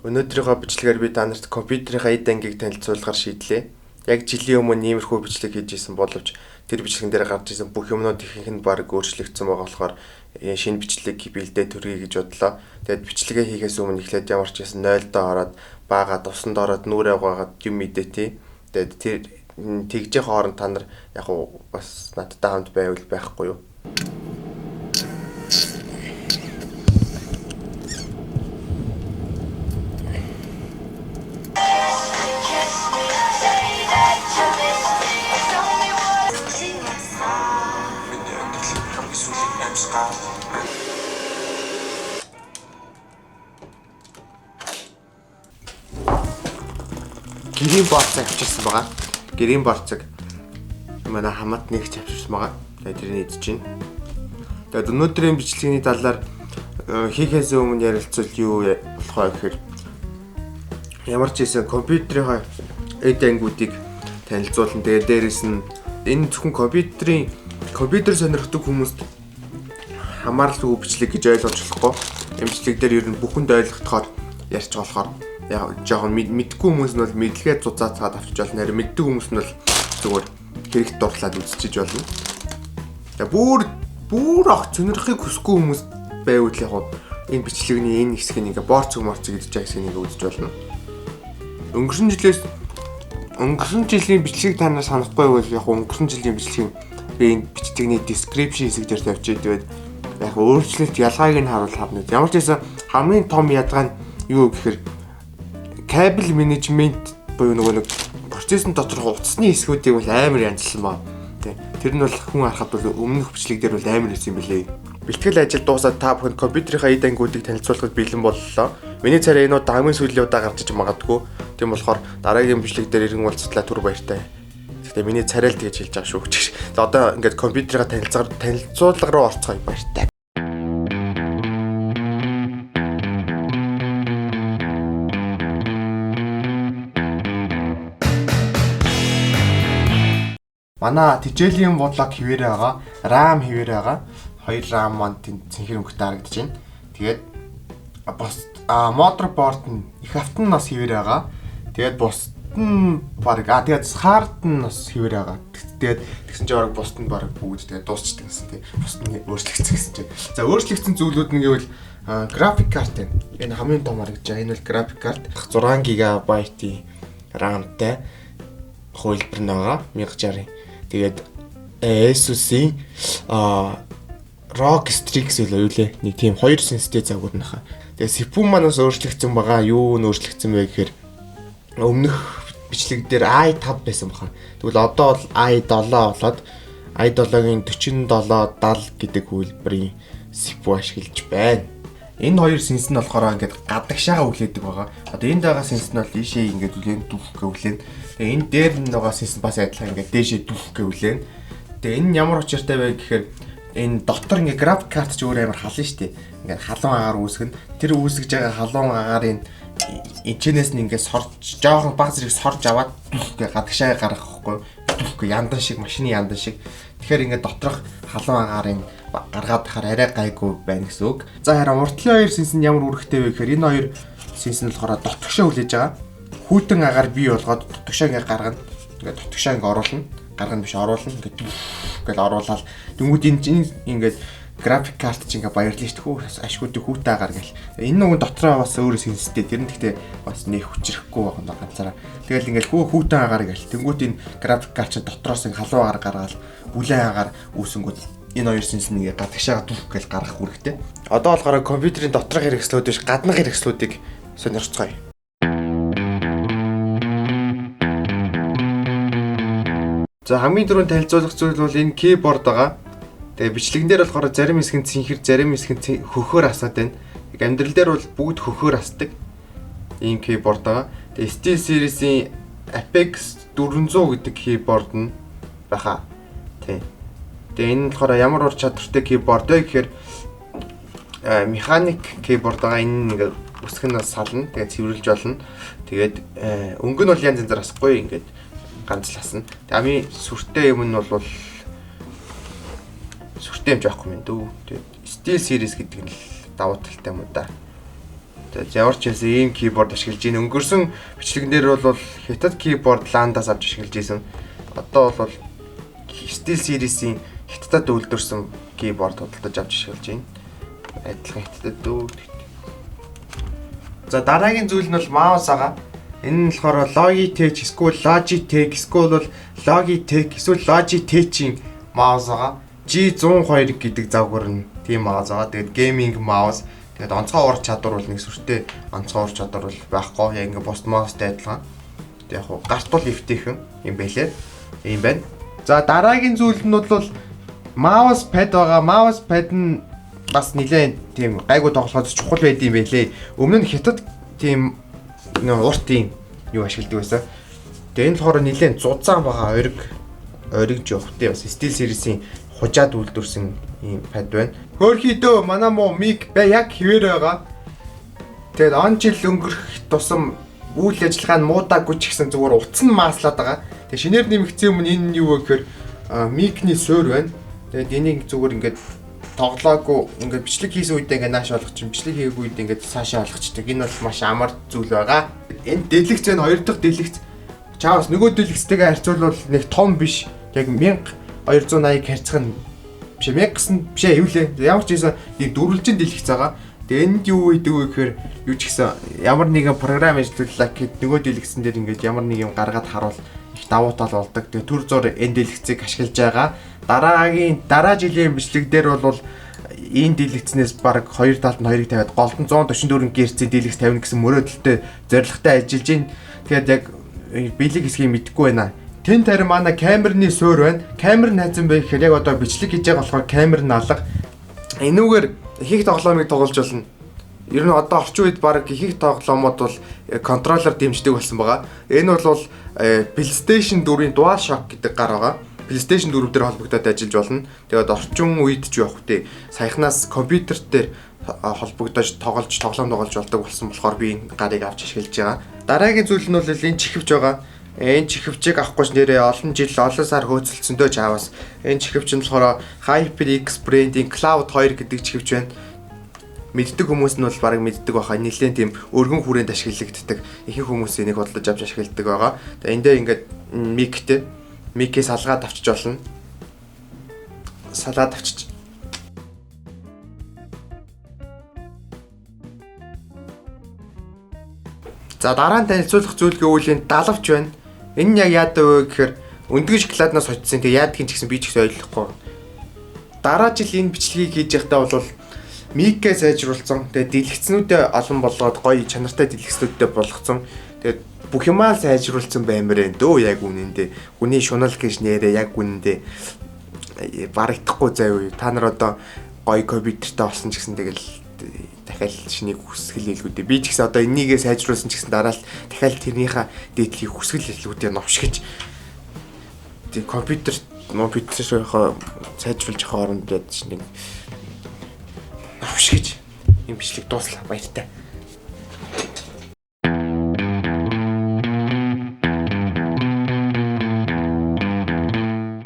Өнөөдрийнхөө бичлэгээр би та нарт компьютерийн эд ангийг танилцуулахар шийдлээ. Яг жилийн өмнө иймэрхүү бичлэг хийж исэн боловч тэр бичлэгэн дээр гарч исэн бүх юмнууд ихэнх нь баг өөрчлөгдсөн байгаа болохоор шинэ бичлэг бэлдээ төргий гэж бодлоо. Тэгэд бичлэгээ хийхээс өмнө эхлээд ямар ч гэсэн 0-доо ороод баагаад усанд ороод нүрээ угаагаад юм мэдээ тий. Тэгэд тэр тэгжээ хооронд та нар яг бас надтай хамт байвал байхгүй юу? Гэрийн борцог авчирсан байгаа. Гэрийн борцог манай хамт нэгч авчирсан байгаа. Тэгээд тэрний идэж чинь. Тэгээд өнөөдрийн бичлэгийн талаар хийхээс өмнө ярилцвал юу болох вэ гэхээр ямар ч хэсэн компьютерийн эд ангиудыг танилцуулна. Тэгээд дээрэс нь энэ зөвхөн компьютер сонирхдаг хүмүүст хамааралгүй бичлэг гэж ойлгож болохгүй. Энэ бичлэг дээр ер нь бүхэнд ойлгохоор ярьж болохоор яг жоохон мэдгүй хүмүүс нь бол мэдлэгээ зузаацгаад авчиж болно. Харин мэддэг хүмүүс нь бол зүгээр хэрэгт дурлаад үзчихэж болно. Тэгээ бүр огт сонирхохыг хүсэхгүй хүмүүс байвал яг энэ бичлэгний энэ хэсгийг ингээ борцог идэж байгаа хэсгийг ингээ үзэж болно. Өнгөрсөн жилийн бичлэг танаас санахгүй бол яг өнгөрсөн жилийн бичлэгийг би энэ бичлэгний description хэсэг дээр тавьчих. Тэгээд яг өөрчлөлт ялгааг нь харуул харна. Ямар ч байсан хамгийн том ядгаа нь юу гэхээр кабель менежмент буюу нэг процессын доторх утасны хэсгүүдийг бол амар янзлсан ба. Тэр нь бол хүн харахад бол өмнөх бичлэг дээр бол амар байсан юм билээ. Бэлтгэл ажил дуусаад та бүхэн компьютерийн эд ангиудыг танилцуулахад бэлэн боллоо. Миний царай энүүд хамгийн сүүлийн удаа гарч иж магадгүй. Тийм болохоор дараагийн бичлэг дээр иргэн уулзтлаа түр баяртай. Гэхдээ миний царай л тэгж хэлж байгаа шүү гэж. За одоо ингээд компьютерийн танилцуулга руу орцгоё баяртай. Манай тижээлийн бодлог хിവэрэ байгаа, RAM хിവэрэ байгаа. Хоёр RAM маань цэнхэр өнгөтэй харагдаж байна. Тэгээд бос motherboard нь их автан нас хിവэрэ байгаа. Тэгээд бусд нь баг тэгээд hard нь нас хിвэрэ байгаа. Тэгээд тэгсэн чинь баг бусд нь баг бүгд тэгээд дуусчдаг гэсэн тий. Бусд нь өөрчлөгдсөн гэсэн чинь. За өөрчлөгдсөн зүйлүүд нь гэвэл graphic card байна. Энэ хамгийн том харагдаж байгаа. Энэ бол graphic card 6 GB RAM-тай хувилбар байгаа 1060. Тэгээд Asus-ийн ROG Strix юу лээ нэг тийм 2 сенстэй загвар наха. Тэгээд CPU манаас өөрчлөгдсөн байгаа. Юу өөрчлөгдсөн бэ гэхээр өмнөх бичлэг дээр i5 байсан баха. Тэгвэл одоо бол i7 болоод i7-гийн 4770 гэдэг хувилбарын CPU ашиглаж байна. Энэ хоёр сенс нь болохоор ингээд гадагшаага үлээдэг байгаа. Одоо энд байгаа сенс нь бол ийшээ ингээд үлээн дүүхгээ үлээн. Тэгээ энэ дээр нь байгаа сенс бас адилхан ингээд дээшээ дүүхгээ үлээн. Тэгээ энэ нь ямар учиртай вэ гэхээр энэ дотор ингээд график карт ч өөр амар халан штэ. Ингээд халуун агаар үүсгэн. Тэр үүсгэж байгаа халуун агарын энэчнээс нь ингээд сорж жоохон баг зэрэг сорж аваад дүүхгээ гадагшаага гаргах байхгүй. Дүүхгээ яндан шиг машины яндан шиг. Тэгэхээр ингээд доторх халуун агарын гаргаад тахаар арай гайгүй байна гэсэн үг. За харин уртлын хоёр сенс нь ямар үүрэгтэй вэ гэхээр энэ хоёр сенс нь болохоор дотгошоо хүлээж байгаа. Хүйтэн агаар бий болгоод дотгошоо ингээ гаргана. Ингээ дотгошоо ингээ оруулна. Гаргана биш оруулна. Ингээ гэл оруулаад дөнгөж энэ ингээд график карт чи ингээ баярлж шүү дээ. Ашгуудыг хүйтэн агаар гэл. Энэ нөгөө дотроо бас өөр сенстэй. Тэр нь гэхдээ бас нэх хүчрэхгүй байгаа ганцаараа. Тэгэл ингээл хүйтэн агаар гэл. Дөнгөж энэ график карт чи дотроос ингээ халуун агаар гаргаад бүлээн агаар үүсэнгүүт энэ хоёр сенс нэгээ гадагшаага дүүх гэж гаргах үүрэгтэй. Одоо болохоор компьютерийн доторх хэрэгслүүд биш гаднах хэрэгслүүдийг сонирхцгаая. За хамгийн түрүүнд танилцуулах зүйл бол энэ keyboard байгаа. Тэгээ бичлэгэн дээр болохоор зарим хэсэг нь цэнхэр, зарим хэсэг нь хөхөөр асаад байна. Амьдрал дээр бол бүгд хөхөөр асдаг. Ийм keyboard байгаа. Тэгээ Steel Series-ийн Apex 400 гэдэг keyboard нь баха. Тэ. Тэгээ энэ болохоор ямар ур чадвартай keyboard вэ гэхээр механик keyboard байгаа. Энэ ингээд үсгэн нас сална. Тэгээд цэвэрлж болно. Тэгээд өнгө нь бол янз янзаар асахгүй ингээд ганц л асна. Хамгийн сүртэй юм нь бол сүртэй юм жоохгүй юм дөө. Тэгээд Steel Series гэдэг нь давуу талтай юм да. Тэгээд ямар ч байсан ийм keyboard ашиглаж ийн. Өнгөрсөн бичлэгнэр бол хятад keyboard Landa-с авч ашиглаж исэн. Одоо бол Steel Series-ийн хятадд үйлдвэрсэн keyboard худалдаж авч ашиглаж байна. Адилхан хятадд дүү. За дараагийн зүйл нь бол mouse байгаа. Энэ нь болохоор Logitech эсвэл Logitech эсвэл бол Logitech эсвэл Logitech-ийн mouse байгаа. G102 гэдэг завгар нь тийм mouse байгаа. Тэгээд gaming mouse. Тэгээд онцгой ур чадвар бол нэг сүртэй онцгой ур чадвар бол байхгүй. Яг ингээ бус mouse-тай адилхан. Тэгээд яг хуу гарт бол эвтэйхэн юм байлээ. Ийм байна. За дараагийн зүйл нь бол mouse pad байгаа. Mouse pad нь бас нэлээд тийм гайгүй тоглоход чухал байд юм байлээ. Өмнө нь хятад тийм уртын юу ашигладаг байсан. Тэгээ энэ болохоор нэлээд зузаан байгаа ориг жоохтой бас Steel Series-ийн хужаад үйлдвэрсэн ийм pad байна. Хөөрхийдөө манай муу мик яг хിവэр байгаа. Тэгээд он жил өнгөрөх тусам үйл ажиллагаа нь муудаагүй ч гэсэн зүгээр утас нь мааслаад байгаа. Тэгээд шинээр нэмэгдсэн юм энэ нь юу вэ гэхээр микний суурь байна. Тэгээд энийг зүгээр ингээд тоглоогүй ингээд бичлэг хийсэн үедээ ингээд нааш болгочих, бичлэг хийгээгүй үед ингээд цаашаа болгочдаг. Энэ бол маш амар зүйл байгаа. Энэ дэлгэц энэ хоёр дахь дэлгэц чаавс нөгөө дэлгэцтэйгээ харьцуулбал нэг том биш. Яг 1280 харьцах нь биш 1000 гэсэн биш эвлээ. Ямар ч ийсэн нэг дөрвөлжин дэлгэц байгаа. Тэгээ энд юу гэдэг вэ гэхээр юу ч гэсэн ямар нэгэн програм ажиллууллаа гэхэд нөгөө дэлгэцэн дээр ингээд ямар нэг юм гаргаад харуул их давуу тал болдог. Тэгээ төр зур энэ дэлгэцийг ашиглаж байгаа. Дараа жилийн бичлэг дээр бол энэ дэлгэцнээс баг хоёр талд нь хоёрыг тавиад голдон 144 Гц дэлгэц тавина гэсэн мөрөөдөлтөй зорилготой ажиллаж байна. Тэгээд яг бэлэг хэсгийг мэдэхгүй байна. Тэн тарин манай камерны суурь байна. Камер найзан байх гэхээр яг одоо бичлэг хийж байгаа болохоор камер нь алга. Энүүгээр их тоглоомыг тоглож болно. Ер нь одоо орчин үед баг их тоглоомод бол контроллер дэмждэг болсон байгаа. Энэ бол PlayStation 4-ийн DualShock гэдэг гар байгаа. PlayStation 4 дээр холбогдоод ажиллаж болно. Тэгээд орчин үед ч явах вэ. Саяхнаас компьютер дээр холбогдож тоглоом тоглож болдог болсон болохоор би энэ гарыг авч ашиглаж байгаа. Дараагийн зүйл нь бол энэ чихвч байгаа. Энэ чихвчийг авахгүйч нэрээ олон жил олон сар хөөцөлдсөндөө чаавас. Энэ чихвч нь болохоор HyperX брэндийн Cloud 2 гэдэг чихвч байна. Мэддэг хүмүүс нь бол бараг мэддэг байхаа. Нэлээд тийм өргөн хүрээнд ашиглагддаг. Ихэнх хүмүүс энийг худалдаж авч ашигладаг байгаа. Тэгээд эндээ ингээд микээ салгаад авчиж болно. Салгаад авчиж. За дараа нь танилцуулах зүйл гэвэл энэ далавч байна. Энэ нь яг яадаг вэ гэхээр өндгөж шоколаднаас очсон. Тэгээ яадгийн ч гэсэн би ч их ойлгохгүй. Дараа жил энэ бичлэгийг хийж байхдаа бол микээ сайжруулсан. Тэгээ дэлгэцнүүдээ олон болгоод гоё чанартай дэлгэцнүүдтэй болгоцсон. Тэгээд бүх юмаа сайжруулсан баймаар дөө яг үнэндээ. Хүний шунал гэж нэрээ яг үнэндээ барагдахгүй заяа. Та нар одоо гоё компьютертэй болсон ч гэсэн тэгэл дахиад шинийг хүсгэл хэлгүүдээ. Би ч гэсэн одоо энийгээ сайжруулсан ч гэсэн дараа л дахиад тэрнийхээ дээдлийг хүсгэл хэлгүүдээ новшгиж тий компьютерийнхоо сайжруулж авах оронд яд шинийг новшгиж юм бичлэг дууслаа баяртай.